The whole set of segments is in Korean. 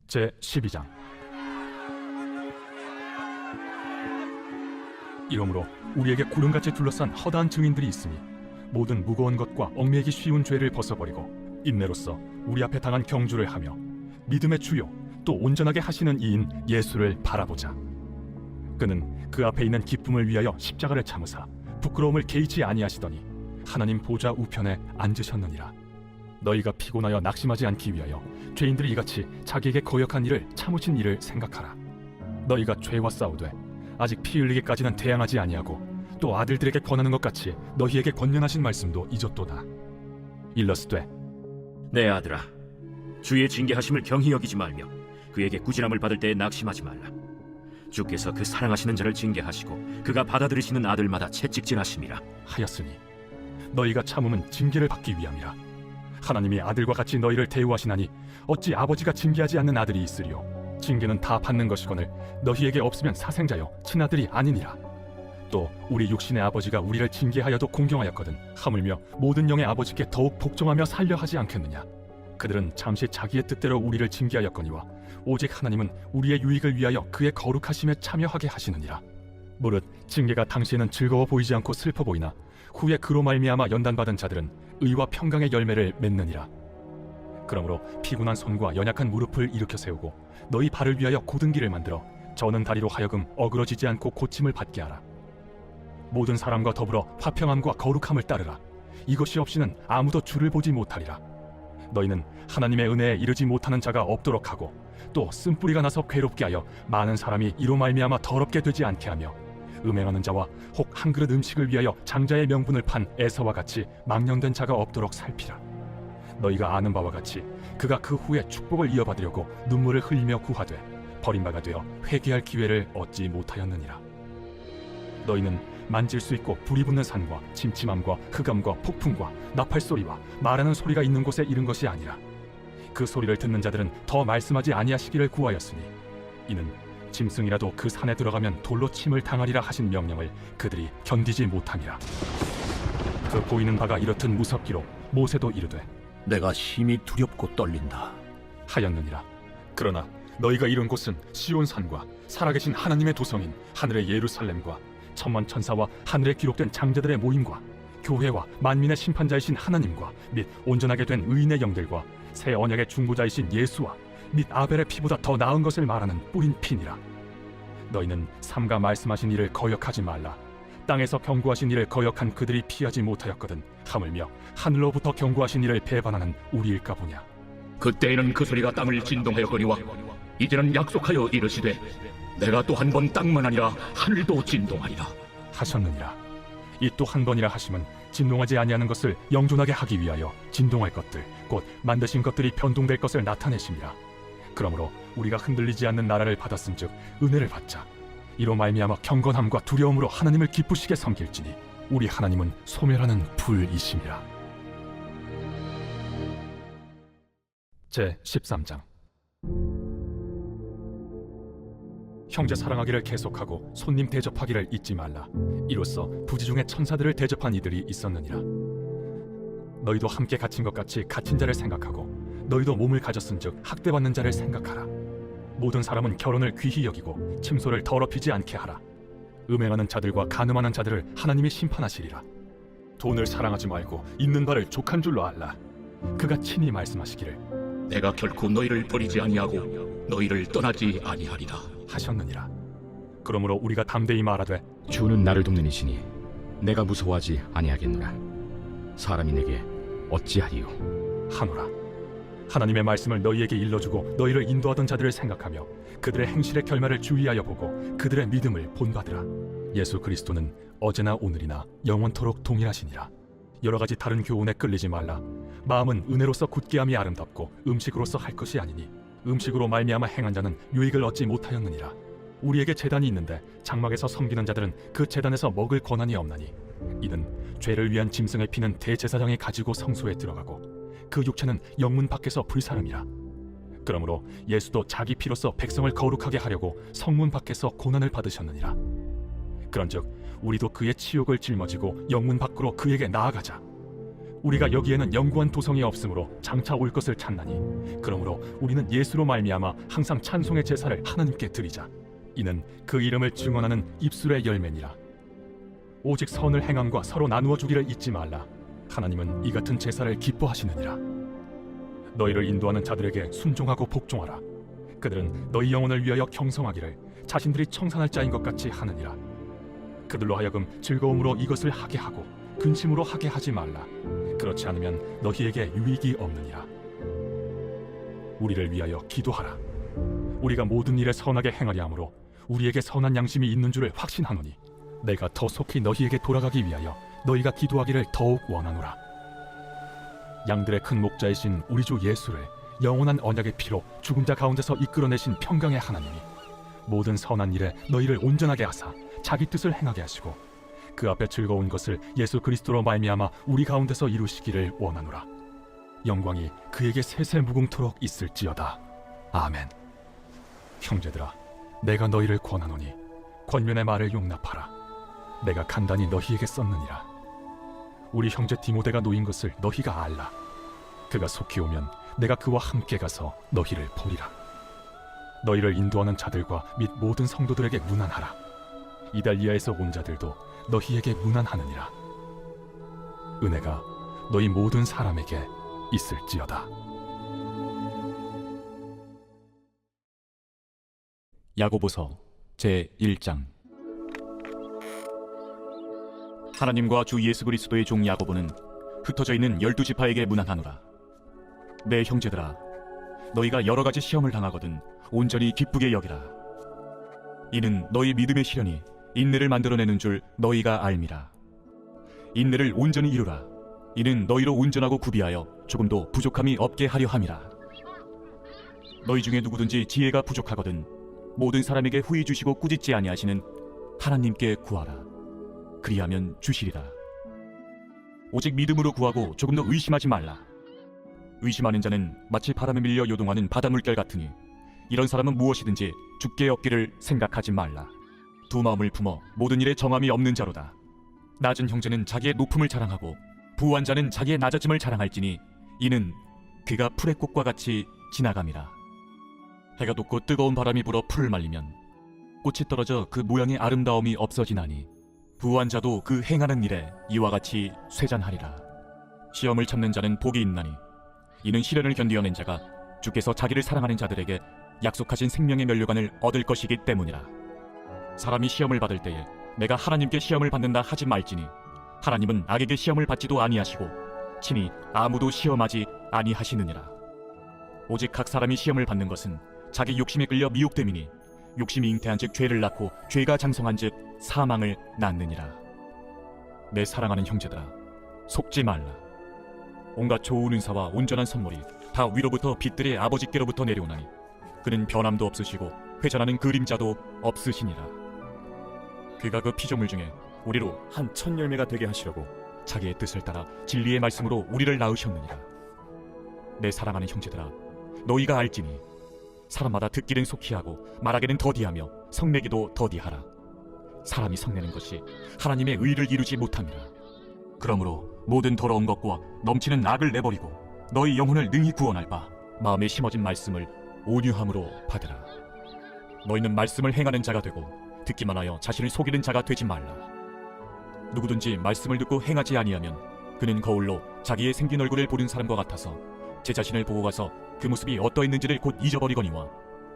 제12장. 이러므로 우리에게 구름같이 둘러싼 허다한 증인들이 있으니 모든 무거운 것과 얽매이기 쉬운 죄를 벗어버리고 인내로써 우리 앞에 당한 경주를 하며 믿음의 주요 또 온전하게 하시는 이인 예수를 바라보자. 그는 그 앞에 있는 기쁨을 위하여 십자가를 참으사 부끄러움을 개의치 아니하시더니 하나님 보좌 우편에 앉으셨느니라. 너희가 피곤하여 낙심하지 않기 위하여 죄인들이 이같이 자기에게 거역한 일을 참으신 일을 생각하라. 너희가 죄와 싸우되 아직 피 흘리기까지는 대항하지 아니하고 또 아들들에게 권하는 것 같이 너희에게 권면하신 말씀도 잊었도다. 일러스되 내 아들아, 주의 징계하심을 경히 여기지 말며 그에게 꾸지람을 받을 때에 낙심하지 말라. 주께서 그 사랑하시는 자를 징계하시고 그가 받아들이시는 아들마다 채찍질하심이라 하였으니 너희가 참음은 징계를 받기 위함이라. 하나님이 아들과 같이 너희를 대우하시나니 어찌 아버지가 징계하지 않는 아들이 있으리요. 징계는 다 받는 것이거늘 너희에게 없으면 사생자요 친아들이 아니니라. 또 우리 육신의 아버지가 우리를 징계하여도 공경하였거든 하물며 모든 영의 아버지께 더욱 복종하며 살려 하지 않겠느냐. 그들은 잠시 자기의 뜻대로 우리를 징계하였거니와 오직 하나님은 우리의 유익을 위하여 그의 거룩하심에 참여하게 하시느니라. 무릇 징계가 당시에는 즐거워 보이지 않고 슬퍼 보이나 후에 그로 말미암아 연단받은 자들은 의와 평강의 열매를 맺느니라. 그러므로 피곤한 손과 연약한 무릎을 일으켜 세우고 너희 발을 위하여 곧은 길을 만들어 저는 다리로 하여금 어그러지지 않고 고침을 받게 하라. 모든 사람과 더불어 화평함과 거룩함을 따르라. 이것이 없이는 아무도 주를 보지 못하리라. 너희는 하나님의 은혜에 이르지 못하는 자가 없도록 하고 또 쓴뿌리가 나서 괴롭게 하여 많은 사람이 이로 말미암아 더럽게 되지 않게 하며 음행하는 자와 혹 한 그릇 음식을 위하여 장자의 명분을 판 에서와 같이 망령된 자가 없도록 살피라. 너희가 아는 바와 같이 그가 그 후에 축복을 이어받으려고 눈물을 흘리며 구하되 버림바가 되어 회개할 기회를 얻지 못하였느니라. 너희는 만질 수 있고 불이 붙는 산과 침침함과 흑암과 폭풍과 나팔소리와 말하는 소리가 있는 곳에 이른 것이 아니라 그 소리를 듣는 자들은 더 말씀하지 아니하시기를 구하였으니 이는 짐승이라도 그 산에 들어가면 돌로 침을 당하리라 하신 명령을 그들이 견디지 못함이라. 그 보이는 바가 이렇듯 무섭기로 모세도 이르되 내가 심히 두렵고 떨린다 하였느니라. 그러나 너희가 이룬 곳은 시온산과 살아계신 하나님의 도성인 하늘의 예루살렘과 천만 천사와 하늘에 기록된 장자들의 모임과 교회와 만민의 심판자이신 하나님과 및 온전하게 된 의인의 영들과 새 언약의 중보자이신 예수와 및 아벨의 피보다 더 나은 것을 말하는 뿌린 피니라. 너희는 삼가 말씀하신 이를 거역하지 말라. 땅에서 경고하신 이를 거역한 그들이 피하지 못하였거든 하물며 하늘로부터 경고하신 이를 배반하는 우리일까 보냐. 그때에는 그 소리가 땅을 진동하였거니와 이제는 약속하여 이르시되 내가 또 한 번 땅만 아니라 하늘도 진동하리라 하셨느니라. 이 또 한 번이라 하심은 진동하지 아니하는 것을 영존하게 하기 위하여 진동할 것들 곧 만드신 것들이 변동될 것을 나타내심이라. 그러므로 우리가 흔들리지 않는 나라를 받았은즉 은혜를 받자. 이로 말미암아 경건함과 두려움으로 하나님을 기쁘시게 섬길지니 우리 하나님은 소멸하는 불이심이라. 제13장. 형제 사랑하기를 계속하고 손님 대접하기를 잊지 말라. 이로써 부지 중에 천사들을 대접한 이들이 있었느니라. 너희도 함께 갇힌 것 같이 갇힌 자를 생각하고 너희도 몸을 가졌은즉 학대받는 자를 생각하라. 모든 사람은 결혼을 귀히 여기고 침소를 더럽히지 않게 하라. 음행하는 자들과 간음하는 자들을 하나님이 심판하시리라. 돈을 사랑하지 말고 있는 바를 족한 줄로 알라. 그가 친히 말씀하시기를 내가 결코 너희를 버리지 아니하고 너희를 떠나지 아니하리라 하셨느니라. 그러므로 우리가 담대히 말하되 주는 나를 돕는 이시니 내가 무서워하지 아니하겠노라. 사람이 내게 어찌하리요. 하노라. 하나님의 말씀을 너희에게 일러주고 너희를 인도하던 자들을 생각하며 그들의 행실의 결말을 주의하여 보고 그들의 믿음을 본받으라. 예수 그리스도는 어제나 오늘이나 영원토록 동일하시니라. 여러 가지 다른 교훈에 끌리지 말라. 마음은 은혜로서 굳게함이 아름답고 음식으로서 할 것이 아니니 음식으로 말미암아 행한 자는 유익을 얻지 못하였느니라. 우리에게 제단이 있는데 장막에서 섬기는 자들은 그 제단에서 먹을 권한이 없나니 이는 죄를 위한 짐승의 피는 대제사장이 가지고 성소에 들어가고 그 육체는 영문 밖에서 불사름이라. 그러므로 예수도 자기 피로써 백성을 거룩하게 하려고 성문 밖에서 고난을 받으셨느니라. 그런즉 우리도 그의 치욕을 짊어지고 영문 밖으로 그에게 나아가자. 우리가 여기에는 영구한 도성이 없으므로 장차 올 것을 찾나니 그러므로 우리는 예수로 말미암아 항상 찬송의 제사를 하나님께 드리자. 이는 그 이름을 증언하는 입술의 열매니라. 오직 선을 행함과 서로 나누어 주기를 잊지 말라. 하나님은 이 같은 제사를 기뻐하시느니라. 너희를 인도하는 자들에게 순종하고 복종하라. 그들은 너희 영혼을 위하여 경성하기를 자신들이 청산할 자인 것 같이 하느니라. 그들로 하여금 즐거움으로 이것을 하게 하고 근심으로 하게 하지 말라. 그렇지 않으면 너희에게 유익이 없느니라. 우리를 위하여 기도하라. 우리가 모든 일에 선하게 행하려 하므로 우리에게 선한 양심이 있는 줄을 확신하노니 내가 더 속히 너희에게 돌아가기 위하여 너희가 기도하기를 더욱 원하노라. 양들의 큰 목자이신 우리 주 예수를 영원한 언약의 피로 죽은 자 가운데서 이끌어내신 평강의 하나님이 모든 선한 일에 너희를 온전하게 하사 자기 뜻을 행하게 하시고 그 앞에 즐거운 것을 예수 그리스도로 말미암아 우리 가운데서 이루시기를 원하노라. 영광이 그에게 세세 무궁토록 있을지어다. 아멘. 형제들아, 내가 너희를 권하노니 권면의 말을 용납하라. 내가 간단히 너희에게 썼느니라. 우리 형제 디모데가 놓인 것을 너희가 알라. 그가 속히 오면 내가 그와 함께 가서 너희를 보리라. 너희를 인도하는 자들과 및 모든 성도들에게 문안하라. 이달리아에서 온 자들도 너희에게 문안하느니라. 은혜가 너희 모든 사람에게 있을지어다. 야고보서 제1장. 하나님과 주 예수 그리스도의 종 야고보는 흩어져 있는 12지파에게 문안하노라. 내 형제들아, 너희가 여러 가지 시험을 당하거든 온전히 기쁘게 여기라. 이는 너희 믿음의 시련이 인내를 만들어내는 줄 너희가 알미라. 인내를 온전히 이루라. 이는 너희로 온전하고 구비하여 조금도 부족함이 없게 하려 함이라. 너희 중에 누구든지 지혜가 부족하거든 모든 사람에게 후히 주시고 꾸짖지 아니하시는 하나님께 구하라. 그리하면 주시리라. 오직 믿음으로 구하고 조금도 의심하지 말라. 의심하는 자는 마치 바람에 밀려 요동하는 바다 물결 같으니 이런 사람은 무엇이든지 죽게 얻기를 생각하지 말라. 두 마음을 품어 모든 일에 정함이 없는 자로다. 낮은 형제는 자기의 높음을 자랑하고 부한 자는 자기의 낮아짐을 자랑할지니 이는 그가 풀의 꽃과 같이 지나감이라. 해가 돋고 뜨거운 바람이 불어 풀을 말리면 꽃이 떨어져 그 모양의 아름다움이 없어지나니 부한 자도 그 행하는 일에 이와 같이 쇠잔하리라. 시험을 참는 자는 복이 있나니 이는 시련을 견디어낸 자가 주께서 자기를 사랑하는 자들에게 약속하신 생명의 면류관을 얻을 것이기 때문이라. 사람이 시험을 받을 때에 내가 하나님께 시험을 받는다 하지 말지니 하나님은 악에게 시험을 받지도 아니하시고 친히 아무도 시험하지 아니하시느니라. 오직 각 사람이 시험을 받는 것은 자기 욕심에 끌려 미혹됨이니 욕심이 잉태한즉 죄를 낳고 죄가 장성한즉 사망을 낳느니라. 내 사랑하는 형제들아, 속지 말라. 온갖 좋은 은사와 온전한 선물이 다 위로부터 빛들의 아버지께로부터 내려오나니 그는 변함도 없으시고 회전하는 그림자도 없으시니라. 그가 그 피조물 중에 우리로 한 첫 열매가 되게 하시려고 자기의 뜻을 따라 진리의 말씀으로 우리를 낳으셨느니라. 내 사랑하는 형제들아, 너희가 알지니 사람마다 듣기는 속히 하고 말하기는 더디하며 성내기도 더디하라. 사람이 성내는 것이 하나님의 의를 이루지 못함이라. 그러므로 모든 더러운 것과 넘치는 악을 내버리고 너희 영혼을 능히 구원할 바 마음에 심어진 말씀을 온유함으로 받으라. 너희는 말씀을 행하는 자가 되고 듣기만 하여 자신을 속이는 자가 되지 말라. 누구든지 말씀을 듣고 행하지 아니하면 그는 거울로 자기의 생긴 얼굴을 보는 사람과 같아서 제 자신을 보고 가서 그 모습이 어떠했는지를 곧 잊어버리거니와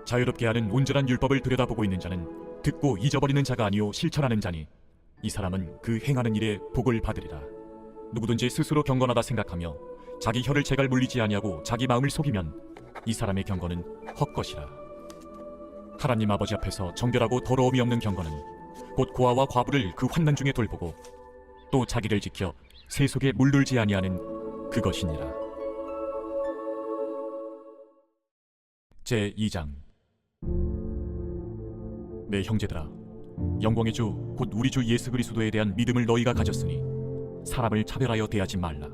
자유롭게 하는 온전한 율법을 들여다보고 있는 자는 듣고 잊어버리는 자가 아니요 실천하는 자니 이 사람은 그 행하는 일에 복을 받으리라. 누구든지 스스로 경건하다 생각하며 자기 혀를 제갈 물리지 아니하고 자기 마음을 속이면 이 사람의 경건은 헛것이라. 하나님 아버지 앞에서 정결하고 더러움이 없는 경건은 곧 고아와 과부를 그 환난 중에 돌보고 또 자기를 지켜 세속에 물들지 아니하는 그것이니라. 제2장. 내 형제들아, 영광의 주 곧 우리 주 예수 그리스도에 대한 믿음을 너희가 가졌으니 사람을 차별하여 대하지 말라.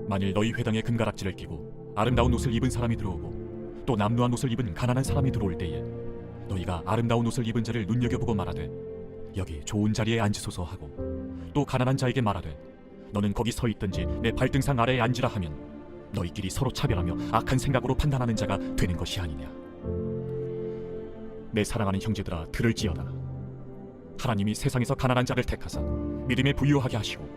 만일 너희 회당에 금가락지를 끼고 아름다운 옷을 입은 사람이 들어오고 또 남루한 옷을 입은 가난한 사람이 들어올 때에 너희가 아름다운 옷을 입은 자를 눈여겨보고 말하되 여기 좋은 자리에 앉으소서 하고 또 가난한 자에게 말하되 너는 거기 서 있든지 내 발등상 아래에 앉으라 하면 너희끼리 서로 차별하며 악한 생각으로 판단하는 자가 되는 것이 아니냐. 내 사랑하는 형제들아, 들을지어다. 하나님이 세상에서 가난한 자를 택하사 믿음에 부유하게 하시고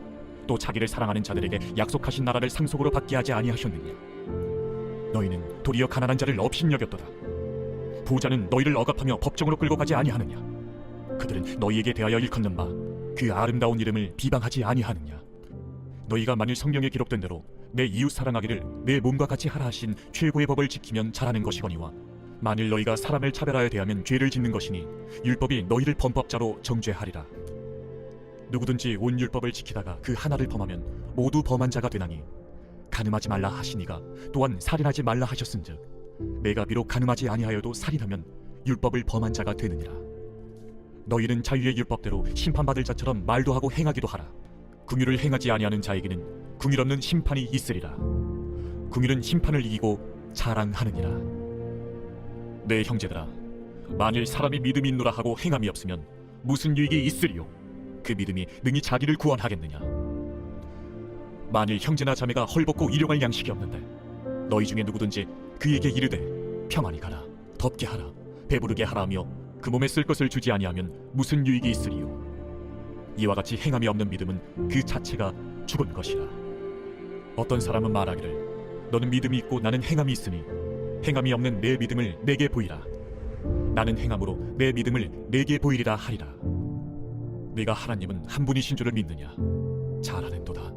또 자기를 사랑하는 자들에게 약속하신 나라를 상속으로 받게 하지 아니하셨느냐. 너희는 도리어 가난한 자를 업신여겼도다. 부자는 너희를 억압하며 법정으로 끌고 가지 아니하느냐. 그들은 너희에게 대하여 일컫는 바 그 아름다운 이름을 비방하지 아니하느냐. 너희가 만일 성경에 기록된 대로 내 이웃 사랑하기를 내 몸과 같이 하라 하신 최고의 법을 지키면 잘하는 것이거니와 만일 너희가 사람을 차별하여 대하면 죄를 짓는 것이니 율법이 너희를 범법자로 정죄하리라. 누구든지 온 율법을 지키다가 그 하나를 범하면 모두 범한 자가 되나니 간음하지 말라 하시니가 또한 살인하지 말라 하셨은즉 내가 비록 간음하지 아니하여도 살인하면 율법을 범한 자가 되느니라. 너희는 자유의 율법대로 심판받을 자처럼 말도 하고 행하기도 하라. 긍휼을 행하지 아니하는 자에게는 긍휼 없는 심판이 있으리라. 긍휼은 심판을 이기고 자랑하느니라. 내 형제들아, 만일 사람이 믿음이 있노라 하고 행함이 없으면 무슨 유익이 있으리요? 그 믿음이 능히 자기를 구원하겠느냐. 만일 형제나 자매가 헐벗고 일용할 양식이 없는데 너희 중에 누구든지 그에게 이르되 평안히 가라, 덥게 하라, 배부르게 하라며 그 몸에 쓸 것을 주지 아니하면 무슨 유익이 있으리요? 이와 같이 행함이 없는 믿음은 그 자체가 죽은 것이라. 어떤 사람은 말하기를 너는 믿음이 있고 나는 행함이 있으니 행함이 없는 내 믿음을 내게 보이라. 나는 행함으로 내 믿음을 내게 보이리라 하리라. 네가 하나님은 한 분이신 줄을 믿느냐? 잘하는도다.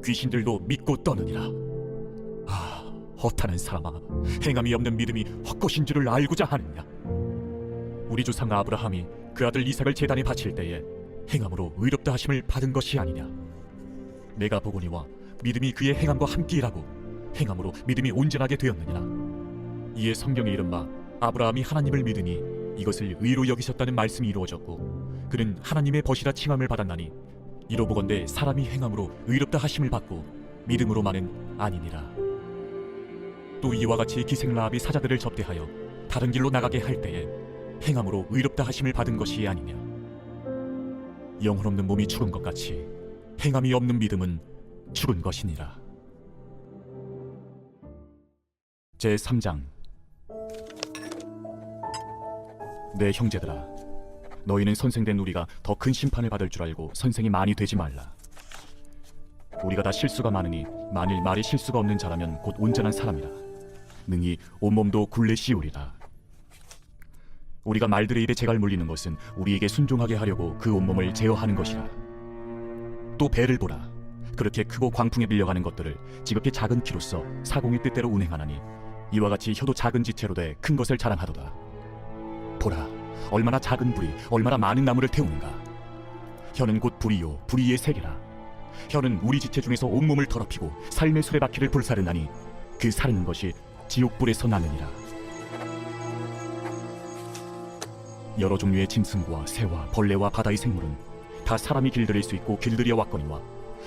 귀신들도 믿고 떠느니라. 아, 허탄한 사람아, 행함이 없는 믿음이 헛것인 줄을 알고자 하느냐? 우리 조상 아브라함이 그 아들 이삭을 제단에 바칠 때에 행함으로 의롭다 하심을 받은 것이 아니냐. 내가 보거니와 믿음이 그의 행함과 함께 일하고 행함으로 믿음이 온전하게 되었느니라. 이에 성경에 이른바 아브라함이 하나님을 믿으니 이것을 의로 여기셨다는 말씀이 이루어졌고 그는 하나님의 벗이라 칭함을 받았나니 이로보건대 사람이 행함으로 의롭다 하심을 받고 믿음으로만은 아니니라. 또 이와 같이 기생 라합이 사자들을 접대하여 다른 길로 나가게 할 때에 행함으로 의롭다 하심을 받은 것이 아니냐. 영혼 없는 몸이 죽은 것 같이 행함이 없는 믿음은 죽은 것이니라. 제3장. 내 형제들아, 너희는 선생된 우리가 더 큰 심판을 받을 줄 알고 선생이 많이 되지 말라. 우리가 다 실수가 많으니 만일 말이 실수가 없는 자라면 곧 온전한 사람이라. 능히 온몸도 굴레 씌우리라. 우리가 말들의 입에 재갈 물리는 것은 우리에게 순종하게 하려고 그 온몸을 제어하는 것이라. 또 배를 보라. 그렇게 크고 광풍에 밀려가는 것들을 지극히 작은 키로써 사공의 뜻대로 운행하나니 이와 같이 혀도 작은 지체로 돼 큰 것을 자랑하도다. 보라, 얼마나 작은 불이 얼마나 많은 나무를 태우는가. 혀는 곧 불이요 불이의 색이라. 혀는 우리 지체 중에서 온몸을 더럽히고 삶의 수레바퀴를 불사르나니 그 사르는 것이 지옥불에서 나느니라. 여러 종류의 짐승과 새와 벌레와 바다의 생물은 다 사람이 길들일 수 있고 길들여 왔거니와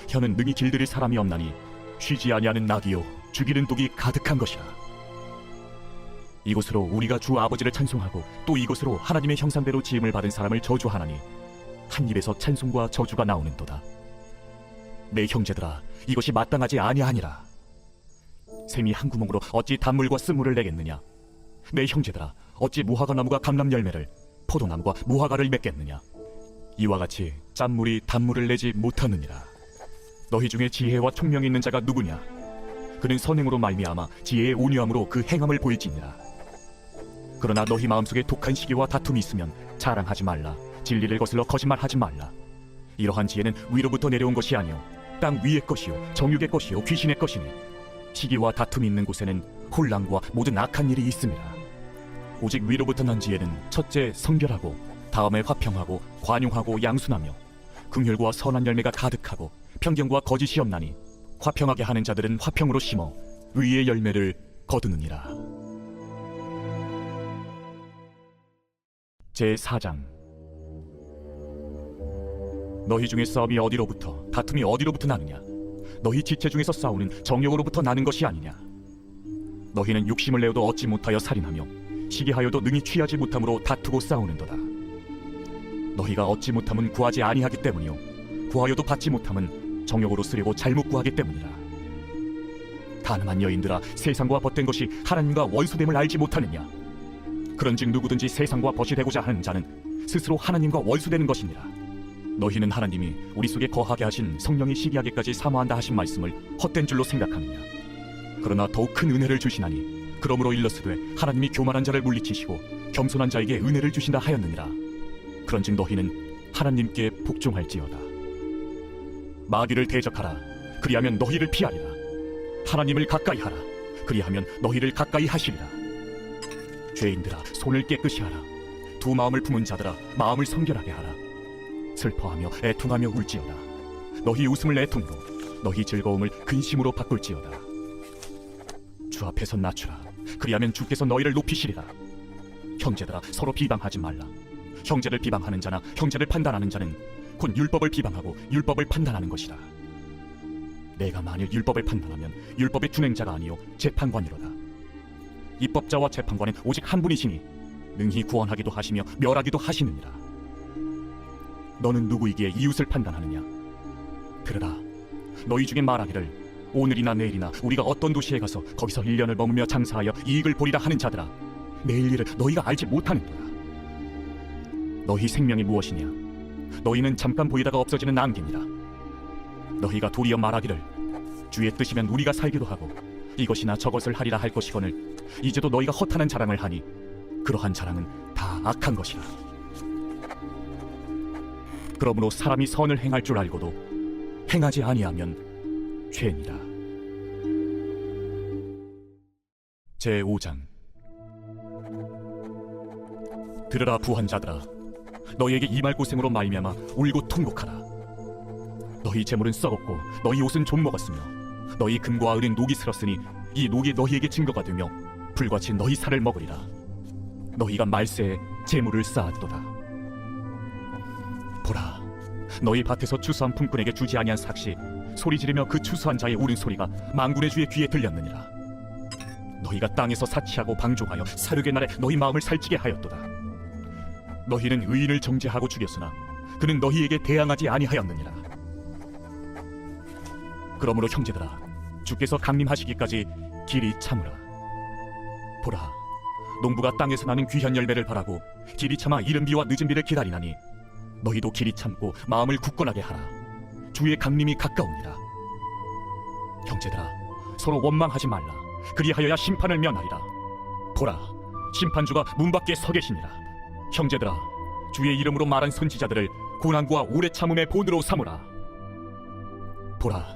혀는 능히 길들일 사람이 없나니 쉬지 아니하는 낙이요 죽이는 독이 가득한 것이라. 이곳으로 우리가 주 아버지를 찬송하고 또 이곳으로 하나님의 형상대로 지음을 받은 사람을 저주하나니 한 입에서 찬송과 저주가 나오는도다. 내 형제들아, 이것이 마땅하지 아니하니라. 샘이 한 구멍으로 어찌 단물과 쓴물을 내겠느냐. 내 형제들아, 어찌 무화과 나무가 감람 열매를 포도나무가 무화과를 맺겠느냐. 이와 같이 짠물이 단물을 내지 못하느니라. 너희 중에 지혜와 총명이 있는 자가 누구냐? 그는 선행으로 말미암아 지혜의 온유함으로 그 행함을 보일지니라. 그러나 너희 마음속에 독한 시기와 다툼이 있으면 자랑하지 말라. 진리를 거슬러 거짓말하지 말라. 이러한 지혜는 위로부터 내려온 것이 아니요 땅 위의 것이요 정욕의 것이요 귀신의 것이니 시기와 다툼이 있는 곳에는 혼란과 모든 악한 일이 있음이라. 오직 위로부터 난 지혜는 첫째 성결하고 다음에 화평하고 관용하고 양순하며 긍휼과 선한 열매가 가득하고 편견과 거짓이 없나니 화평하게 하는 자들은 화평으로 심어 의의 열매를 거두느니라. 제4장. 너희 중에 싸움이 어디로부터 다툼이 어디로부터 나느냐? 너희 지체 중에서 싸우는 정욕으로부터 나는 것이 아니냐? 너희는 욕심을 내어도 얻지 못하여 살인하며 시기하여도 능히 취하지 못함으로 다투고 싸우는도다. 너희가 얻지 못함은 구하지 아니하기 때문이요 구하여도 받지 못함은 정욕으로 쓰려고 잘못 구하기 때문이라. 가늠한 여인들아, 세상과 벗된 것이 하나님과 원수됨을 알지 못하느냐? 그런즉 누구든지 세상과 벗이 되고자 하는 자는 스스로 하나님과 원수되는 것이니라. 너희는 하나님이 우리 속에 거하게 하신 성령이 시기하기까지 사모한다 하신 말씀을 헛된 줄로 생각하느냐? 그러나 더욱 큰 은혜를 주시나니 그러므로 일러스되 하나님이 교만한 자를 물리치시고 겸손한 자에게 은혜를 주신다 하였느니라. 그런즉 너희는 하나님께 복종할지어다. 마귀를 대적하라. 그리하면 너희를 피하리라. 하나님을 가까이 하라. 그리하면 너희를 가까이 하시리라. 죄인들아, 손을 깨끗이 하라. 두 마음을 품은 자들아, 마음을 성결하게 하라. 슬퍼하며 애통하며 울지어다. 너희 웃음을 애통으로, 너희 즐거움을 근심으로 바꿀지어다. 주 앞에서 낮추라. 그리하면 주께서 너희를 높이시리라. 형제들아, 서로 비방하지 말라. 형제를 비방하는 자나 형제를 판단하는 자는 곧 율법을 비방하고 율법을 판단하는 것이라. 내가 만일 율법을 판단하면 율법의 준행자가 아니요 재판관이로다. 입법자와 재판관은 오직 한 분이시니 능히 구원하기도 하시며 멸하기도 하시느니라. 너는 누구이기에 이웃을 판단하느냐? 들으라. 너희 중에 말하기를 오늘이나 내일이나 우리가 어떤 도시에 가서 거기서 1년을 머무며 장사하여 이익을 보리라 하는 자들아, 내일 일을 너희가 알지 못하는도다. 너희 생명이 무엇이냐? 너희는 잠깐 보이다가 없어지는 안개니라. 너희가 도리어 말하기를 주의 뜻이면 우리가 살기도 하고 이것이나 저것을 하리라 할 것이거늘 이제도 너희가 허탄한 자랑을 하니 그러한 자랑은 다 악한 것이라. 그러므로 사람이 선을 행할 줄 알고도 행하지 아니하면 죄니라. 제5장. 들으라 부한자들아, 너희에게 이 말고생으로 말미암아 울고 통곡하라. 너희 재물은 썩었고 너희 옷은 좀 먹었으며 너희 금과 은은 녹이 슬었으니 이 녹이 너희에게 증거가 되며 불같이 너희 살을 먹으리라. 너희가 말세에 재물을 쌓았도다. 보라, 너희 밭에서 추수한 품꾼에게 주지 아니한 삭시 소리 지르며 그 추수한 자의 울은 소리가 만군의 주의 귀에 들렸느니라. 너희가 땅에서 사치하고 방종하여 사륙의 날에 너희 마음을 살찌게 하였도다. 너희는 의인을 정죄하고 죽였으나 그는 너희에게 대항하지 아니하였느니라. 그러므로 형제들아, 주께서 강림하시기까지 길이 참으라. 보라, 농부가 땅에서 나는 귀한 열매를 바라고 길이 참아 이른 비와 늦은 비를 기다리나니 너희도 길이 참고 마음을 굳건하게 하라. 주의 강림이 가까우니라. 형제들아, 서로 원망하지 말라. 그리하여야 심판을 면하리라. 보라, 심판주가 문 밖에 서 계시니라. 형제들아, 주의 이름으로 말한 선지자들을 고난과 오래 참음의 본으로 삼으라. 보라,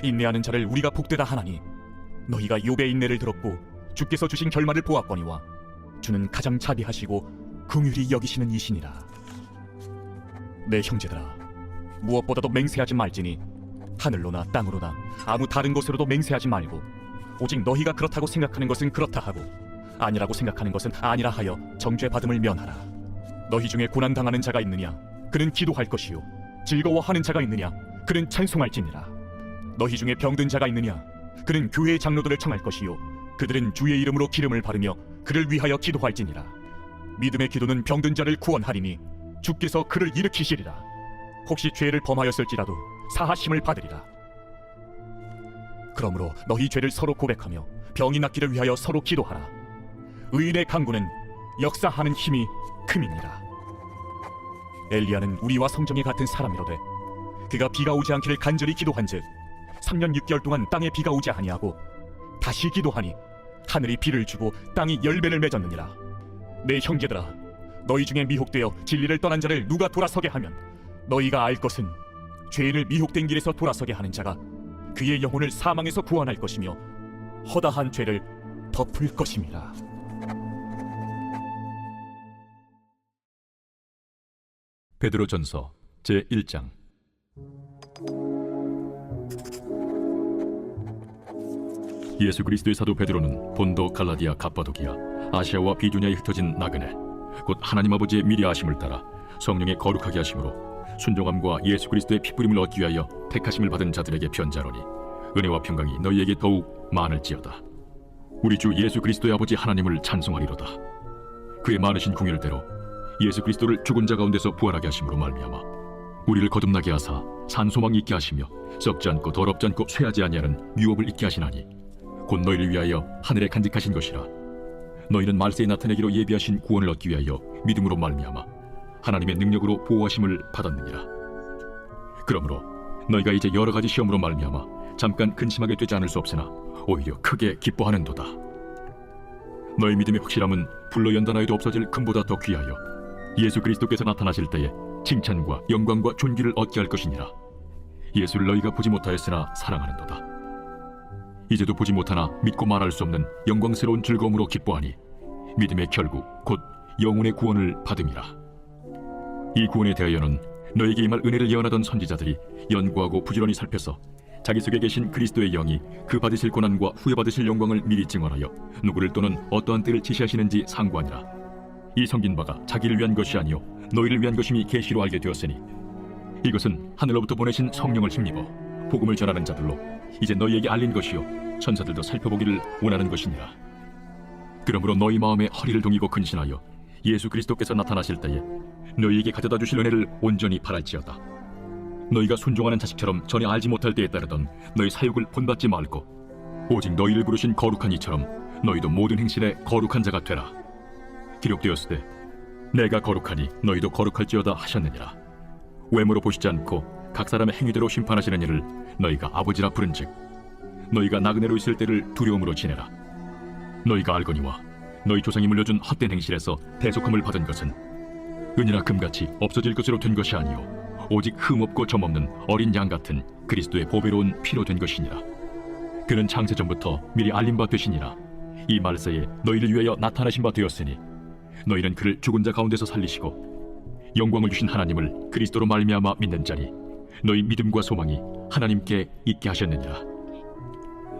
인내하는 자를 우리가 복되다 하나니 너희가 욥의 인내를 들었고 주께서 주신 결말을 보았거니와 주는 가장 자비하시고 긍휼히 여기시는 이시니라. 내 형제들아, 무엇보다도 맹세하지 말지니 하늘로나 땅으로나 아무 다른 곳으로도 맹세하지 말고 오직 너희가 그렇다고 생각하는 것은 그렇다 하고 아니라고 생각하는 것은 아니라 하여 정죄 받음을 면하라. 너희 중에 고난당하는 자가 있느냐? 그는 기도할 것이요. 즐거워하는 자가 있느냐? 그는 찬송할지니라. 너희 중에 병든 자가 있느냐? 그는 교회의 장로들을 청할 것이요. 그들은 주의 이름으로 기름을 바르며 그를 위하여 기도할지니라. 믿음의 기도는 병든 자를 구원하리니 주께서 그를 일으키시리라. 혹시 죄를 범하였을지라도 사하심을 받으리라. 그러므로 너희 죄를 서로 고백하며 병이 낫기를 위하여 서로 기도하라. 의인의 강구는 역사하는 힘이 큼이니라. 엘리야는 우리와 성정이 같은 사람이로되 그가 비가 오지 않기를 간절히 기도한즉 3년 6개월 동안 땅에 비가 오지 아니하고 다시 기도하니 하늘이 비를 주고 땅이 열매를 맺었느니라. 내 형제들아, 너희 중에 미혹되어 진리를 떠난 자를 누가 돌아서게 하면 너희가 알 것은 죄인을 미혹된 길에서 돌아서게 하는 자가 그의 영혼을 사망에서 구원할 것이며 허다한 죄를 덮을 것임이라. 베드로전서 제1장. 예수 그리스도의 사도 베드로는 본도, 갈라디아, 갑바도기아, 아시아와 비두냐에 흩어진 나그네 곧 하나님 아버지의 미리 아심을 따라 성령의 거룩하게 하심으로 순종함과 예수 그리스도의 피부림을 얻기 위하여 택하심을 받은 자들에게 편지하노니 은혜와 평강이 너희에게 더욱 많을지어다. 우리 주 예수 그리스도의 아버지 하나님을 찬송하리로다. 그의 많으신 궁율대로 예수 그리스도를 죽은 자 가운데서 부활하게 하심으로 말미암아 우리를 거듭나게 하사 산소망 있게 하시며 썩지 않고 더럽지 않고 쇠하지 아니하는 유업을 있게 하시나니 곧 너희를 위하여 하늘에 간직하신 것이라. 너희는 말세에 나타내기로 예비하신 구원을 얻기 위하여 믿음으로 말미암아 하나님의 능력으로 보호하심을 받았느니라. 그러므로 너희가 이제 여러 가지 시험으로 말미암아 잠깐 근심하게 되지 않을 수 없으나 오히려 크게 기뻐하는도다. 너희 믿음의 확실함은 불로 연단하여도 없어질 금보다 더 귀하여 예수 그리스도께서 나타나실 때에 칭찬과 영광과 존귀를 얻게 할 것이니라. 예수를 너희가 보지 못하였으나 사랑하는도다. 이제도 보지 못하나 믿고 말할 수 없는 영광스러운 즐거움으로 기뻐하니 믿음의 결국 곧 영혼의 구원을 받음이라. 이 구원에 대하여는 너에게 임할 은혜를 예언하던 선지자들이 연구하고 부지런히 살펴서 자기 속에 계신 그리스도의 영이 그 받으실 고난과 후에 받으실 영광을 미리 증언하여 누구를 또는 어떠한 때를 지시하시는지 상고하니라. 이 성긴 바가 자기를 위한 것이 아니요 너희를 위한 것임이 계시로 알게 되었으니 이것은 하늘로부터 보내신 성령을 힘입어 복음을 전하는 자들로 이제 너희에게 알린 것이요 천사들도 살펴보기를 원하는 것이니라. 그러므로 너희 마음에 허리를 동이고 근신하여 예수 그리스도께서 나타나실 때에 너희에게 가져다 주실 은혜를 온전히 바랄지어다. 너희가 순종하는 자식처럼 전에 알지 못할 때에 따르던 너희 사육을 본받지 말고 오직 너희를 부르신 거룩한 이처럼 너희도 모든 행실에 거룩한 자가 되라. 기록되었으되 내가 거룩하니 너희도 거룩할지어다 하셨느니라. 외모로 보시지 않고 각 사람의 행위대로 심판하시는 이를 너희가 아버지라 부른즉 너희가 나그네로 있을 때를 두려움으로 지내라. 너희가 알거니와 너희 조상이 물려준 헛된 행실에서 대속함을 받은 것은 은이나 금같이 없어질 것으로 된 것이 아니요 오직 흠없고 점없는 어린 양 같은 그리스도의 보배로운 피로 된 것이니라. 그는 창세 전부터 미리 알린 바 되시니라. 이 말세에 너희를 위하여 나타나신 바 되었으니 너희는 그를 죽은 자 가운데서 살리시고 영광을 주신 하나님을 그리스도로 말미암아 믿는 자니 너희 믿음과 소망이 하나님께 있게 하셨느니라.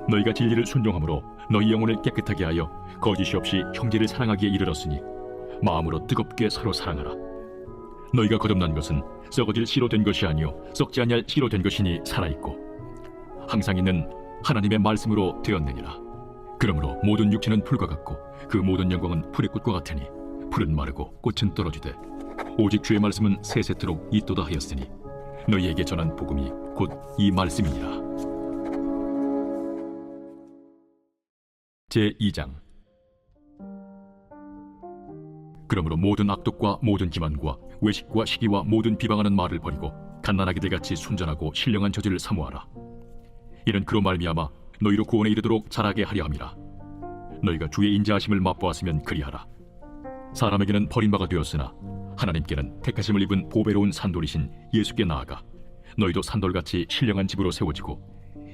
너희가 진리를 순종함으로 너희 영혼을 깨끗하게 하여 거짓이 없이 형제를 사랑하기에 이르렀으니 마음으로 뜨겁게 서로 사랑하라. 너희가 거듭난 것은 썩어질 씨로 된 것이 아니요 썩지 아니할 씨로 된 것이니 살아있고 항상 있는 하나님의 말씀으로 되었느니라. 그러므로 모든 육체는 풀과 같고 그 모든 영광은 풀의 꽃과 같으니 풀은 마르고 꽃은 떨어지되 오직 주의 말씀은 세세토록 있도다 하였으니 너희에게 전한 복음이 곧 이 말씀이니라. 제2장. 그러므로 모든 악독과 모든 기만과 외식과 시기와 모든 비방하는 말을 버리고 갓난아기들 같이 순전하고 신령한 저지를 사모하라. 이는 그로 말미암아 너희로 구원에 이르도록 자라게 하려 함이라. 너희가 주의 인자하심을 맛보았으면 그리하라. 사람에게는 버림바가 되었으나 하나님께는 택하심을 입은 보배로운 산돌이신 예수께 나아가 너희도 산돌같이 신령한 집으로 세워지고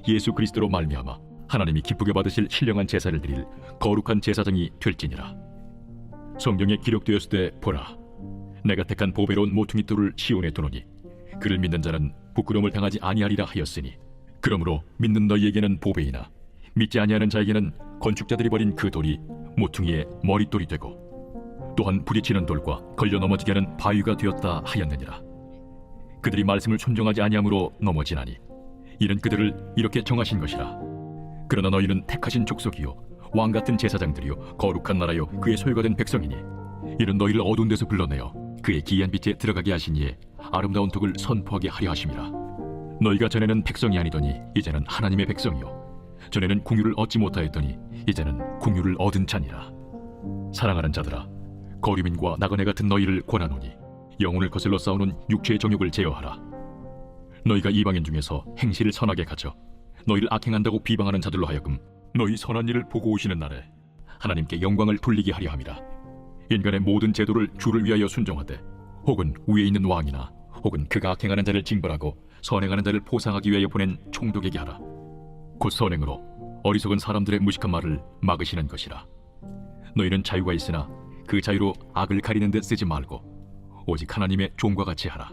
예수 그리스도로 말미암아 하나님이 기쁘게 받으실 신령한 제사를 드릴 거룩한 제사장이 될지니라. 성경에 기록되었으되 보라, 내가 택한 보배로운 모퉁이 돌을 시온에 두노니 그를 믿는 자는 부끄러움을 당하지 아니하리라 하였으니 그러므로 믿는 너희에게는 보배이나 믿지 아니하는 자에게는 건축자들이 버린 그 돌이 모퉁이의 머릿돌이 되고 또한 부딪히는 돌과 걸려 넘어지게 하는 바위가 되었다 하였느니라. 그들이 말씀을 순종하지 아니함으로 넘어지나니 이는 그들을 이렇게 정하신 것이라. 그러나 너희는 택하신 족속이요 왕같은 제사장들이요 거룩한 나라요 그의 소유가 된 백성이니 이는 너희를 어두운 데서 불러내어 그의 기이한 빛에 들어가게 하신 이에 아름다운 덕을 선포하게 하려 하심이라. 너희가 전에는 백성이 아니더니 이제는 하나님의 백성이요 전에는 궁유를 얻지 못하였더니 이제는 궁유를 얻은 자니라. 사랑하는 자들아, 거류민과 나그네 같은 너희를 권하노니 영혼을 거슬러 싸우는 육체의 정욕을 제어하라. 너희가 이방인 중에서 행실을 선하게 가져 너희를 악행한다고 비방하는 자들로 하여금 너희 선한 일을 보고 오시는 날에 하나님께 영광을 돌리게 하려 함이라. 인간의 모든 제도를 주를 위하여 순종하되 혹은 위에 있는 왕이나 혹은 그가 악행하는 자를 징벌하고 선행하는 자를 보상하기 위하여 보낸 총독에게 하라. 곧 선행으로 어리석은 사람들의 무식한 말을 막으시는 것이라. 너희는 자유가 있으나 그 자유로 악을 가리는 데 쓰지 말고 오직 하나님의 종과 같이 하라.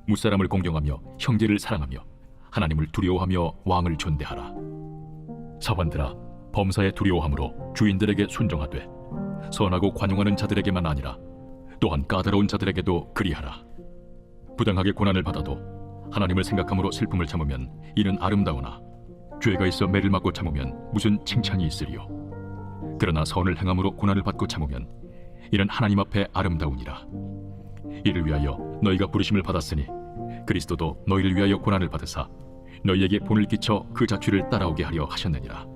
무사람을 공경하며 형제를 사랑하며 하나님을 두려워하며 왕을 존대하라. 사관들아, 범사에 두려워함으로 주인들에게 순종하되 선하고 관용하는 자들에게만 아니라 또한 까다로운 자들에게도 그리하라. 부당하게 고난을 받아도 하나님을 생각함으로 슬픔을 참으면 이는 아름다우나 죄가 있어 매를 맞고 참으면 무슨 칭찬이 있으리요. 그러나 선을 행함으로 고난을 받고 참으면 이는 하나님 앞에 아름다우니라. 이를 위하여 너희가 부르심을 받았으니 그리스도도 너희를 위하여 고난을 받으사 너희에게 본을 끼쳐 그 자취를 따라오게 하려 하셨느니라.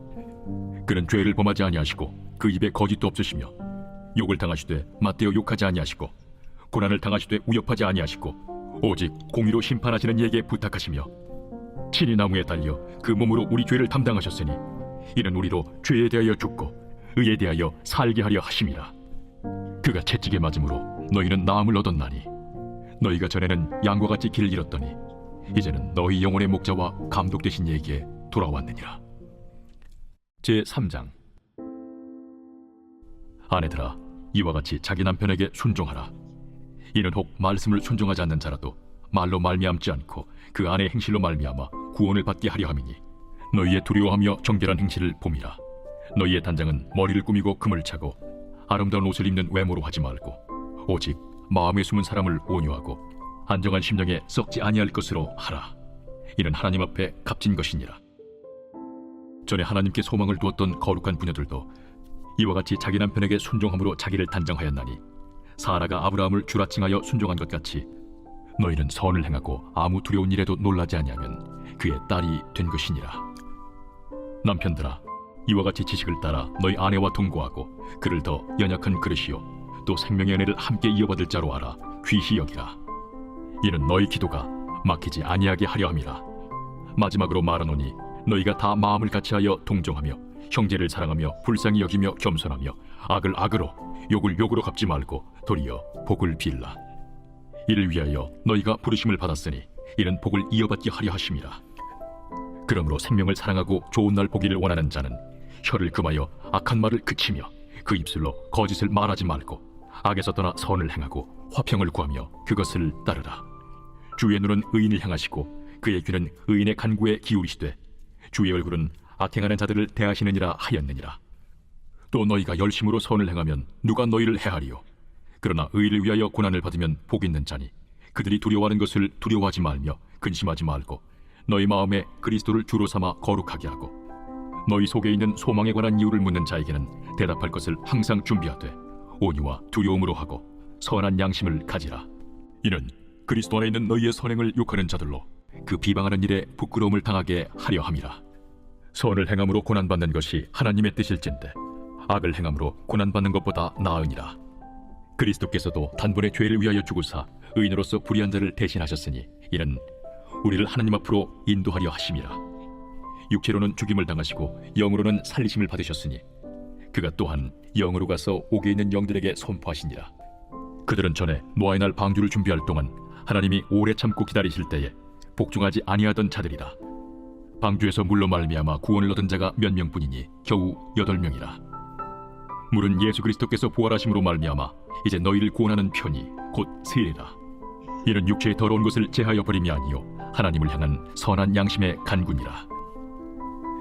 그는 죄를 범하지 아니하시고 그 입에 거짓도 없으시며 욕을 당하시되 맞대어 욕하지 아니하시고 고난을 당하시되 위협하지 아니하시고 오직 공의로 심판하시는 이에게 부탁하시며 친히 나무에 달려 그 몸으로 우리 죄를 담당하셨으니 이는 우리로 죄에 대하여 죽고 의에 대하여 살게 하려 하심이라. 그가 채찍에 맞음으로 너희는 나음을 얻었나니 너희가 전에는 양과 같이 길을 잃었더니 이제는 너희 영혼의 목자와 감독 되신 이에게 돌아왔느니라. 제3장. 아내들아, 이와 같이 자기 남편에게 순종하라. 이는 혹 말씀을 순종하지 않는 자라도 말로 말미암지 않고 그 아내의 행실로 말미암아 구원을 받게 하려 함이니 너희의 두려워하며 정결한 행실을 봄이라. 너희의 단장은 머리를 꾸미고 금을 차고 아름다운 옷을 입는 외모로 하지 말고 오직 마음에 숨은 사람을 온유하고 안정한 심령에 썩지 아니할 것으로 하라. 이는 하나님 앞에 값진 것이니라. 전에 하나님께 소망을 두었던 거룩한 부녀들도 이와 같이 자기 남편에게 순종함으로 자기를 단정하였나니 사라가 아브라함을 주라칭하여 순종한 것 같이 너희는 선을 행하고 아무 두려운 일에도 놀라지 아니하면 그의 딸이 된 것이니라. 남편들아, 이와 같이 지식을 따라 너희 아내와 동거하고 그를 더 연약한 그릇이요 또 생명의 은혜를 함께 이어받을 자로 알아 귀히 여기라. 이는 너희 기도가 막히지 아니하게 하려 함이라. 마지막으로 말하노니 너희가 다 마음을 같이하여 동정하며 형제를 사랑하며 불쌍히 여기며 겸손하며 악을 악으로 욕을 욕으로 갚지 말고 도리어 복을 빌라. 이를 위하여 너희가 부르심을 받았으니 이는 복을 이어받게 하려 하심이라. 그러므로 생명을 사랑하고 좋은 날 보기를 원하는 자는 혀를 금하여 악한 말을 그치며 그 입술로 거짓을 말하지 말고 악에서 떠나 선을 행하고 화평을 구하며 그것을 따르라. 주의 눈은 의인을 향하시고 그의 귀는 의인의 간구에 기울이시되 주의 얼굴은 악행하는 자들을 대하시느니라 하였느니라. 또 너희가 열심으로 선을 행하면 누가 너희를 해하리요? 그러나 의를 위하여 고난을 받으면 복 있는 자니 그들이 두려워하는 것을 두려워하지 말며 근심하지 말고 너희 마음에 그리스도를 주로 삼아 거룩하게 하고 너희 속에 있는 소망에 관한 이유를 묻는 자에게는 대답할 것을 항상 준비하되 온유와 두려움으로 하고 선한 양심을 가지라. 이는 그리스도 안에 있는 너희의 선행을 욕하는 자들로 그 비방하는 일에 부끄러움을 당하게 하려 함이라. 선을 행함으로 고난받는 것이 하나님의 뜻일진데 악을 행함으로 고난받는 것보다 나으니라. 그리스도께서도 단번에 죄를 위하여 죽으사 의인으로서 불의한 자를 대신하셨으니 이는 우리를 하나님 앞으로 인도하려 하심이라. 육체로는 죽임을 당하시고 영으로는 살리심을 받으셨으니 그가 또한 영으로 가서 옥에 있는 영들에게 선포하시니라. 그들은 전에 노아의 날 방주를 준비할 동안 하나님이 오래 참고 기다리실 때에 복종하지 아니하던 자들이라. 방주에서 물로 말미암아 구원을 얻은 자가 몇 명뿐이니 겨우 8명이라. 물은 예수 그리스도께서 부활하심으로 말미암아 이제 너희를 구원하는 편이 곧 세례라. 이는 육체의 더러운 것을 제하여 버림이 아니요 하나님을 향한 선한 양심의 간군이라.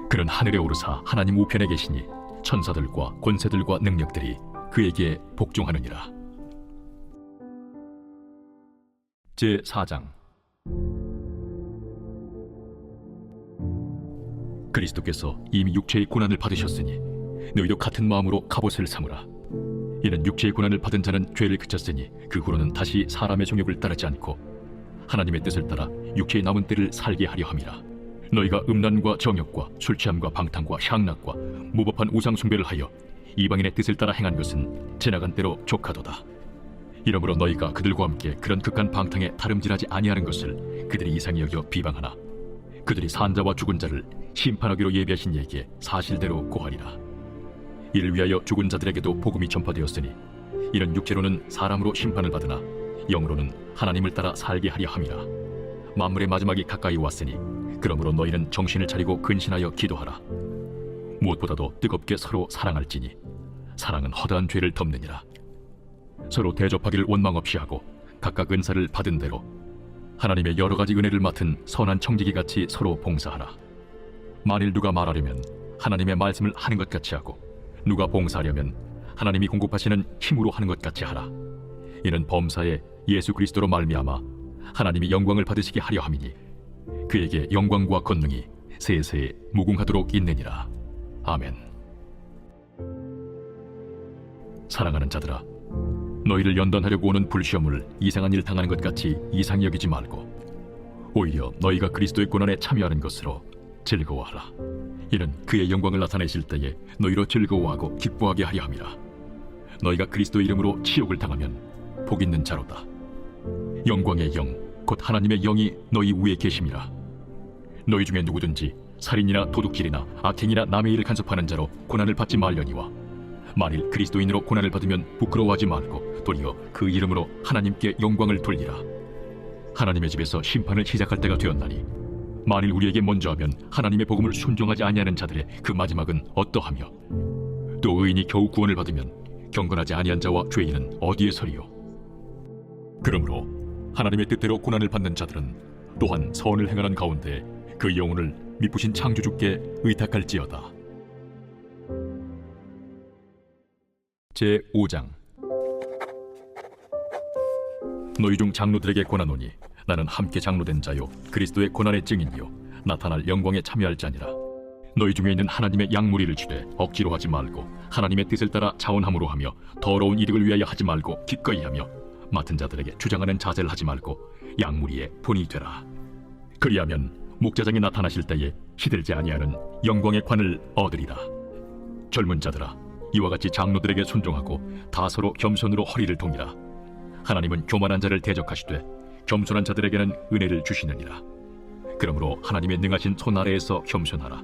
그는 하늘에 오르사 하나님 우편에 계시니 천사들과 권세들과 능력들이 그에게 복종하느니라. 제4장. 그리스도께서 이미 육체의 고난을 받으셨으니 너희도 같은 마음으로 갑옷을 삼으라. 이는 육체의 고난을 받은 자는 죄를 그쳤으니 그 후로는 다시 사람의 정욕을 따르지 않고 하나님의 뜻을 따라 육체의 남은 때를 살게 하려 함이라. 너희가 음란과 정욕과 술 취함과 방탕과 향락과 무법한 우상 숭배를 하여 이방인의 뜻을 따라 행한 것은 지나간 때로 족하도다. 이러므로 너희가 그들과 함께 그런 극한 방탕에 다름질하지 아니하는 것을 그들이 이상히 여겨 비방하나 그들이 산자와 죽은 자를 심판하기로 예비하신 이에게 사실대로 고하리라. 이를 위하여 죽은 자들에게도 복음이 전파되었으니 이는 육체로는 사람으로 심판을 받으나 영으로는 하나님을 따라 살게 하려 함이라. 만물의 마지막이 가까이 왔으니 그러므로 너희는 정신을 차리고 근신하여 기도하라. 무엇보다도 뜨겁게 서로 사랑할지니 사랑은 허다한 죄를 덮느니라. 서로 대접하기를 원망 없이 하고 각각 은사를 받은 대로 하나님의 여러 가지 은혜를 맡은 선한 청지기 같이 서로 봉사하라. 만일 누가 말하려면 하나님의 말씀을 하는 것 같이 하고 누가 봉사하려면 하나님이 공급하시는 힘으로 하는 것 같이 하라. 이는 범사에 예수 그리스도로 말미암아 하나님이 영광을 받으시게 하려 함이니 그에게 영광과 권능이 세세에 무궁하도록 있느니라. 아멘. 사랑하는 자들아, 너희를 연단하려고 오는 불시험을 이상한 일 당하는 것 같이 이상히 여기지 말고 오히려 너희가 그리스도의 고난에 참여하는 것으로 즐거워하라. 이는 그의 영광을 나타내실 때에 너희로 즐거워하고 기뻐하게 하려 함이라. 너희가 그리스도의 이름으로 치욕을 당하면 복 있는 자로다. 영광의 영 곧 하나님의 영이 너희 위에 계심이라. 너희 중에 누구든지 살인이나 도둑질이나 악행이나 남의 일을 간섭하는 자로 고난을 받지 말려니와 만일 그리스도인으로 고난을 받으면 부끄러워하지 말고 도리어 그 이름으로 하나님께 영광을 돌리라. 하나님의 집에서 심판을 시작할 때가 되었나니 만일 우리에게 먼저 하면 하나님의 복음을 순종하지 아니하는 자들의 그 마지막은 어떠하며 또 의인이 겨우 구원을 받으면 경건하지 아니한 자와 죄인은 어디에 서리요. 그러므로 하나님의 뜻대로 고난을 받는 자들은 또한 선을 행하는 가운데 그 영혼을 미쁘신 창조주께 의탁할지어다. 제5장. 너희 중 장로들에게 권하노니 나는 함께 장로된 자요 그리스도의 고난의 증인이요 나타날 영광에 참여할 자니라. 너희 중에 있는 하나님의 양무리를 주되 억지로 하지 말고 하나님의 뜻을 따라 자원함으로 하며 더러운 이득을 위하여 하지 말고 기꺼이 하며 맡은 자들에게 주장하는 자세를 하지 말고 양무리의 본이 되라. 그리하면 목자장이 나타나실 때에 시들지 아니하는 영광의 관을 얻으리라. 젊은 자들아, 이와 같이 장로들에게 순종하고 다 서로 겸손으로 허리를 동이라. 하나님은 교만한 자를 대적하시되 겸손한 자들에게는 은혜를 주시느니라. 그러므로 하나님의 능하신 손 아래에서 겸손하라.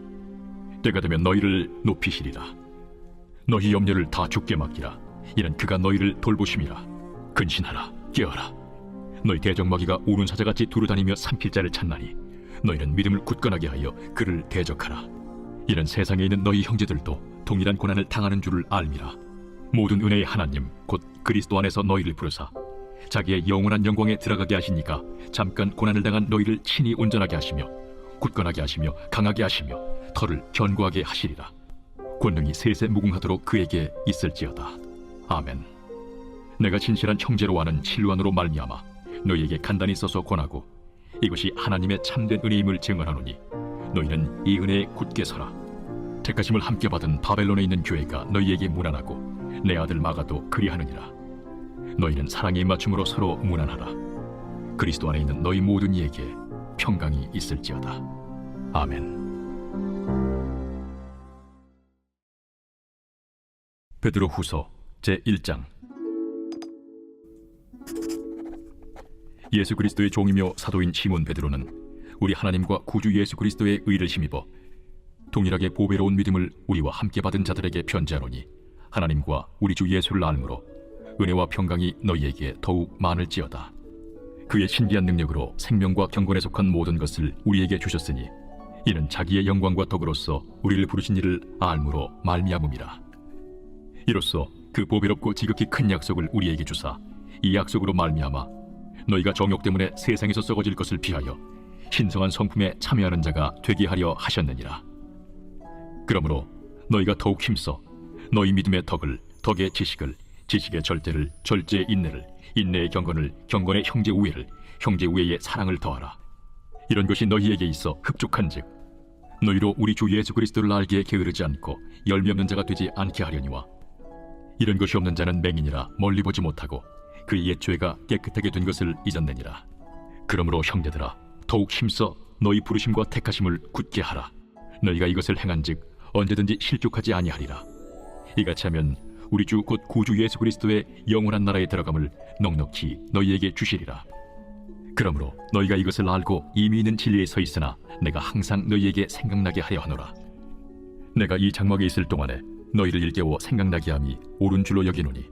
때가 되면 너희를 높이시리라. 너희 염려를 다 주께 맡기라. 이는 그가 너희를 돌보심이라. 근신하라, 깨어라. 너희 대적마귀가 우는 사자같이 두루다니며 삼킬 자를 찾나니 너희는 믿음을 굳건하게 하여 그를 대적하라. 이는 세상에 있는 너희 형제들도 동일한 고난을 당하는 줄을 알미라. 모든 은혜의 하나님 곧 그리스도 안에서 너희를 부르사 자기의 영원한 영광에 들어가게 하시니까 잠깐 고난을 당한 너희를 친히 온전하게 하시며 굳건하게 하시며 강하게 하시며 털을 견고하게 하시리라. 권능이 세세 무궁하도록 그에게 있을지어다. 아멘. 내가 진실한 형제로 아는 실루안으로 말미암아 너희에게 간단히 써서 권하고 이것이 하나님의 참된 은혜임을 증언하노니 너희는 이 은혜에 굳게 서라. 택하심을 함께 받은 바벨론에 있는 교회가 너희에게 문안하고 내 아들 마가도 그리하느니라. 너희는 사랑의 입맞춤으로 서로 문안하라. 그리스도 안에 있는 너희 모든 이에게 평강이 있을지어다. 아멘. 베드로후서 제1장. 예수 그리스도의 종이며 사도인 시몬 베드로는 우리 하나님과 구주 예수 그리스도의 의를 힘입어 동일하게 보배로운 믿음을 우리와 함께 받은 자들에게 편지하노니 하나님과 우리 주 예수를 알므로 은혜와 평강이 너희에게 더욱 많을지어다. 그의 신비한 능력으로 생명과 경건에 속한 모든 것을 우리에게 주셨으니 이는 자기의 영광과 덕으로서 우리를 부르신 이를 알므로 말미암음이라. 이로써 그 보배롭고 지극히 큰 약속을 우리에게 주사 이 약속으로 말미암아 너희가 정욕 때문에 세상에서 썩어질 것을 피하여 신성한 성품에 참여하는 자가 되게 하려 하셨느니라. 그러므로 너희가 더욱 힘써 너희 믿음의 덕을, 덕의 지식을, 지식의 절제를, 절제의 인내를, 인내의 경건을, 경건의 형제 우애를, 형제 우애의 사랑을 더하라. 이런 것이 너희에게 있어 흡족한즉 너희로 우리 주 예수 그리스도를 알기에 게으르지 않고 열매 없는 자가 되지 않게 하려니와 이런 것이 없는 자는 맹인이라 멀리 보지 못하고 그 옛 죄가 깨끗하게 된 것을 잊었느니라. 그러므로 형제들아, 더욱 힘써 너희 부르심과 택하심을 굳게 하라. 너희가 이것을 행한즉 언제든지 실족하지 아니하리라. 이같이 하면 우리 주 곧 구주 예수 그리스도의 영원한 나라에 들어감을 넉넉히 너희에게 주시리라. 그러므로 너희가 이것을 알고 이미 있는 진리에 서 있으나 내가 항상 너희에게 생각나게 하려 하노라. 내가 이 장막에 있을 동안에 너희를 일깨워 생각나게 함이 옳은 줄로 여기노니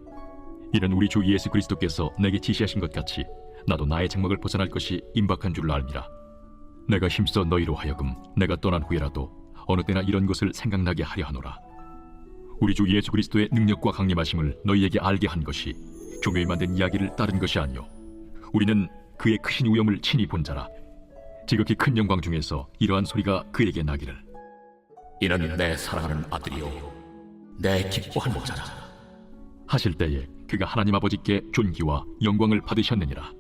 이는 우리 주 예수 그리스도께서 내게 지시하신 것 같이 나도 나의 장막을 벗어날 것이 임박한 줄로 알미라. 내가 힘써 너희로 하여금 내가 떠난 후에라도 어느 때나 이런 것을 생각나게 하려 하노라. 우리 주 예수 그리스도의 능력과 강림하심을 너희에게 알게 한 것이 교묘히 만든 이야기를 따른 것이 아니요 우리는 그의 크신 위엄을 친히 본 자라. 지극히 큰 영광 중에서 이러한 소리가 그에게 나기를 이는 내 사랑하는 아들이요 내 기뻐하는 자라 하실 때에 그가 하나님 아버지께 존귀와 영광을 받으셨느니라.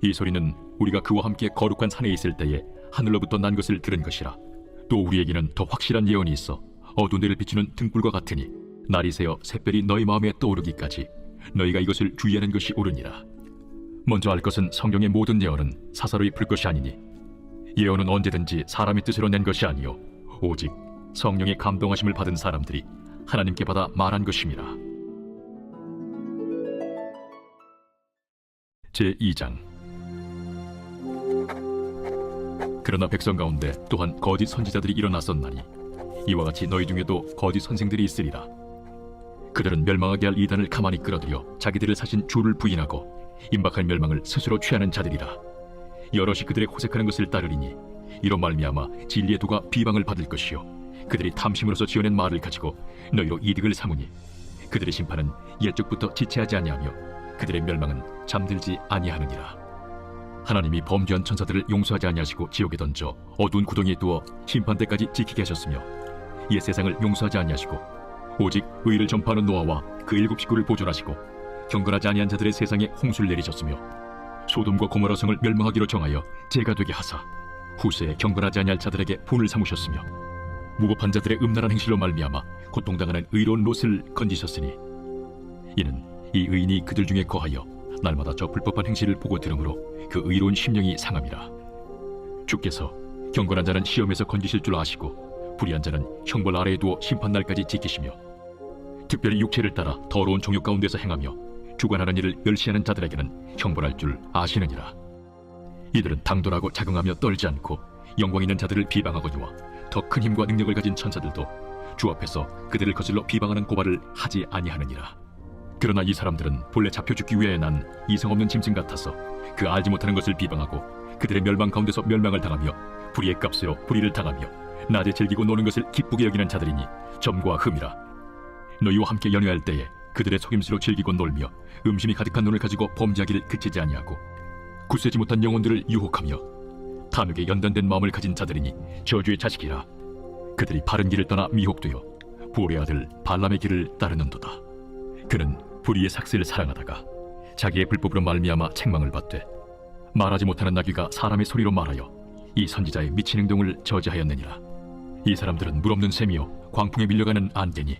이 소리는 우리가 그와 함께 거룩한 산에 있을 때에 하늘로부터 난 것을 들은 것이라. 또 우리에게는 더 확실한 예언이 있어 어두운 데를 비추는 등불과 같으니 날이 새어 샛별이 너희 마음에 떠오르기까지 너희가 이것을 주의하는 것이 옳으니라. 먼저 알 것은 성경의 모든 예언은 사사로이 풀 것이 아니니 예언은 언제든지 사람의 뜻으로 낸 것이 아니요 오직 성령의 감동하심을 받은 사람들이 하나님께 받아 말한 것임이라. 제2장. 그러나 백성 가운데 또한 거짓 선지자들이 일어났었나니 이와 같이 너희 중에도 거짓 선생들이 있으리라. 그들은 멸망하게 할 이단을 가만히 끌어들여 자기들을 사신 주를 부인하고 임박할 멸망을 스스로 취하는 자들이라. 여럿이 그들의 호색하는 것을 따르리니 이로 말미암아 진리의 도가 비방을 받을 것이요 그들이 탐심으로서 지어낸 말을 가지고 너희로 이득을 삼으니 그들의 심판은 옛적부터 지체하지 아니하며 그들의 멸망은 잠들지 아니하느니라. 하나님이 범죄한 천사들을 용서하지 아니하시고 지옥에 던져 어두운 구덩이에 두어 심판 때까지 지키게 하셨으며 옛 세상을 용서하지 아니하시고 오직 의를 전파하는 노아와 그 7 식구를 보존하시고 경건하지 아니한 자들의 세상에 홍수를 내리셨으며 소돔과 고모라 성을 멸망하기로 정하여 죄가 되게 하사 후세에 경건하지 아니할 자들에게 분을 삼으셨으며 무법한 자들의 음란한 행실로 말미암아 고통당하는 의로운 롯을 건지셨으니 이는 이 의인이 그들 중에 거하여 날마다 저 불법한 행실을 보고 들으므로 그 의로운 심령이 상함이라. 주께서 경건한 자는 시험에서 건지실 줄 아시고 불의한 자는 형벌 아래에 두어 심판날까지 지키시며 특별히 육체를 따라 더러운 정욕 가운데서 행하며 주관하는 일을 멸시하는 자들에게는 형벌할 줄 아시느니라. 이들은 당돌하고 자긍하며 떨지 않고 영광 있는 자들을 비방하거니와 더 큰 힘과 능력을 가진 천사들도 주 앞에서 그들을 거슬러 비방하는 고발을 하지 아니하느니라. 그러나 이 사람들은 본래 잡혀 죽기 위해 난 이성 없는 짐승 같아서 그 알지 못하는 것을 비방하고 그들의 멸망 가운데서 멸망을 당하며 불의의 값으로 불의를 당하며 낮에 즐기고 노는 것을 기쁘게 여기는 자들이니 점과 흠이라. 너희와 함께 연회할 때에 그들의 속임수로 즐기고 놀며 음심이 가득한 눈을 가지고 범죄하기를 그치지 아니하고 굳세지 못한 영혼들을 유혹하며 탐욕에 연단된 마음을 가진 자들이니 저주의 자식이라. 그들이 바른 길을 떠나 미혹되어 보울의 아들 발람의 길을 따르는도다. 그는 불의의 삭스를 사랑하다가 자기의 불법으로 말미암아 책망을 받되 말하지 못하는 나귀가 사람의 소리로 말하여 이 선지자의 미친 행동을 저지하였느니라. 이 사람들은 물없는 샘이요 광풍에 밀려가는 안개니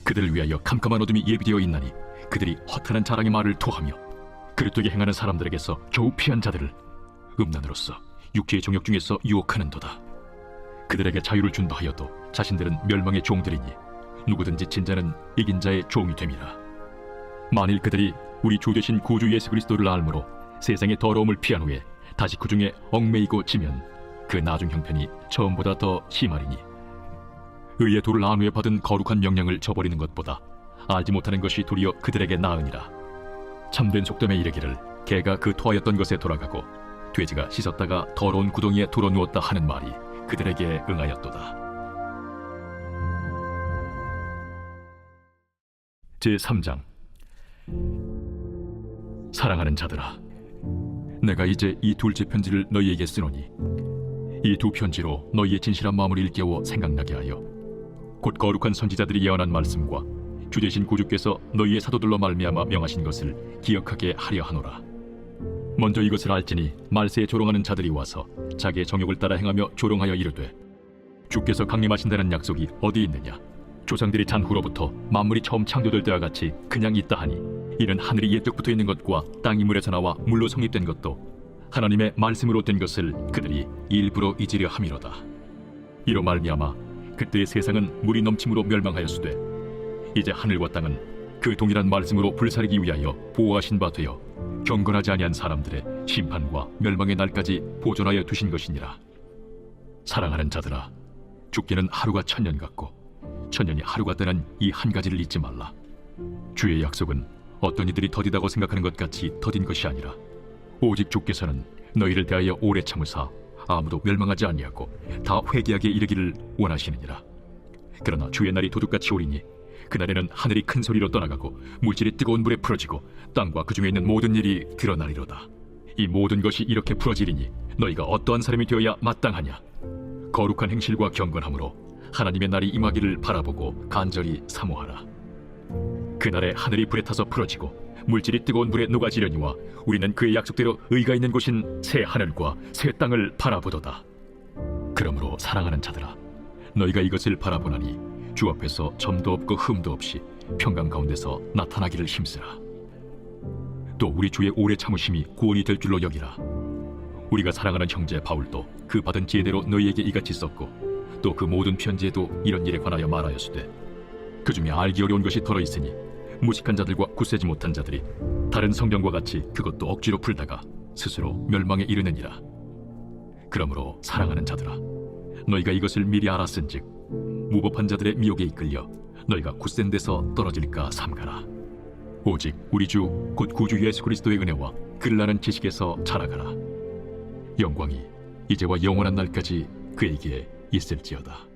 그들을 위하여 캄캄한 어둠이 예비되어 있나니 그들이 허탄한 자랑의 말을 토하며 그릇되게 행하는 사람들에게서 겨우 피한 자들을 음란으로서 육체의 정욕 중에서 유혹하는도다. 그들에게 자유를 준다 하여도 자신들은 멸망의 종들이니 누구든지 진 자는 이긴 자의 종이 됨이라. 만일 그들이 우리 주 되신 구주 예수 그리스도를 알므로 세상의 더러움을 피한 후에 다시 그 중에 얽매이고 지면 그 나중 형편이 처음보다 더 심하리니 의의 도를 안 후에 받은 거룩한 명령을 저버리는 것보다 알지 못하는 것이 도리어 그들에게 나으니라. 참된 속담에 이르기를 개가 그 토하였던 것에 돌아가고 돼지가 씻었다가 더러운 구덩이에 돌아누웠다 하는 말이 그들에게 응하였도다. 제3장. 사랑하는 자들아, 내가 이제 이 둘째 편지를 너희에게 쓰노니 이 두 편지로 너희의 진실한 마음을 일깨워 생각나게 하여 곧 거룩한 선지자들이 예언한 말씀과 주 되신 구주께서 너희의 사도들로 말미암아 명하신 것을 기억하게 하려 하노라. 먼저 이것을 알지니 말세에 조롱하는 자들이 와서 자기의 정욕을 따라 행하며 조롱하여 이르되 주께서 강림하신다는 약속이 어디 있느냐? 조상들이 잔 후로부터 만물이 처음 창조될 때와 같이 그냥 있다 하니 이는 하늘이 옛적부터 있는 것과 땅이 물에서 나와 물로 성립된 것도 하나님의 말씀으로 된 것을 그들이 일부러 잊으려 함이로다. 이로 말미암아 그때의 세상은 물이 넘침으로 멸망하였으되 이제 하늘과 땅은 그 동일한 말씀으로 불사르기 위하여 보호하신 바 되어 경건하지 아니한 사람들의 심판과 멸망의 날까지 보존하여 두신 것이니라. 사랑하는 자들아, 죽기는 하루가 1000년 같고 1000년이 하루 같다는 이 한 가지를 잊지 말라. 주의 약속은 어떤 이들이 더디다고 생각하는 것 같이 더딘 것이 아니라 오직 주께서는 너희를 대하여 오래 참으사 아무도 멸망하지 아니하고 다 회개하게 이르기를 원하시느니라. 그러나 주의 날이 도둑같이 오리니 그날에는 하늘이 큰 소리로 떠나가고 물질이 뜨거운 물에 풀어지고 땅과 그 중에 있는 모든 일이 드러나리로다. 이 모든 것이 이렇게 풀어지리니 너희가 어떠한 사람이 되어야 마땅하냐? 거룩한 행실과 경건함으로 하나님의 날이 임하기를 바라보고 간절히 사모하라. 그날에 하늘이 불에 타서 풀어지고 물질이 뜨거운 물에 녹아지려니와 우리는 그의 약속대로 의가 있는 곳인 새 하늘과 새 땅을 바라보도다. 그러므로 사랑하는 자들아, 너희가 이것을 바라보나니 주 앞에서 점도 없고 흠도 없이 평강 가운데서 나타나기를 힘쓰라. 또 우리 주의 오래 참으심이 구원이 될 줄로 여기라. 우리가 사랑하는 형제 바울도 그 받은 지혜대로 너희에게 이같이 썼고 또 그 모든 편지에도 이런 일에 관하여 말하였으되 그 중에 알기 어려운 것이 더러 있으니 무식한 자들과 굳세지 못한 자들이 다른 성경과 같이 그것도 억지로 풀다가 스스로 멸망에 이르느니라. 그러므로 사랑하는 자들아, 너희가 이것을 미리 알았은즉 무법한 자들의 미혹에 이끌려 너희가 굳센 데서 떨어질까 삼가라. 오직 우리 주 곧 구주 예수 그리스도의 은혜와 그를 아는 지식에서 자라가라. 영광이 이제와 영원한 날까지 그에게 있을지어다.